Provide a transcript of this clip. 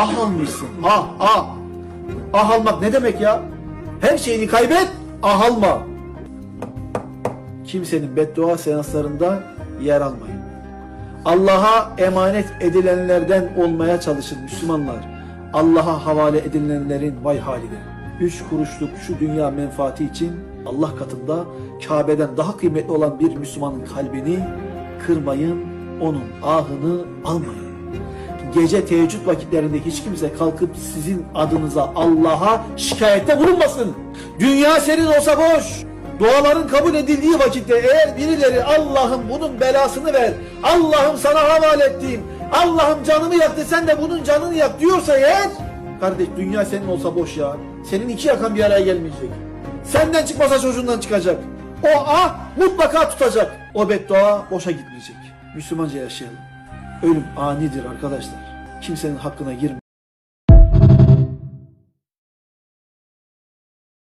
Ah almışsın. Ah ah. Ah almak ne demek ya? Her şeyini kaybet, ah alma. Kimsenin beddua seanslarında yer almayın. Allah'a emanet edilenlerden olmaya çalışın Müslümanlar. Allah'a havale edilenlerin vay haline. 3 kuruşluk şu dünya menfaati için Allah katında Kabe'den daha kıymetli olan bir Müslümanın kalbini kırmayın, onun ahını almayın. Gece teheccüd vakitlerinde hiç kimse kalkıp sizin adınıza Allah'a şikayette bulunmasın. Dünya senin olsa boş. Duaların kabul edildiği vakitte eğer birileri Allah'ım bunun belasını ver, Allah'ım sana havale ettiğim, Allah'ım canımı yaktı sen de bunun canını yak diyorsa eğer, kardeş dünya senin olsa boş ya. Senin iki yakan bir araya gelmeyecek. Senden çıkmasa çocuğundan çıkacak. O ah mutlaka tutacak. O beddua boşa gitmeyecek. Müslümanca yaşayalım. Ölüm anidir arkadaşlar. Kimsenin hakkına girmeyin.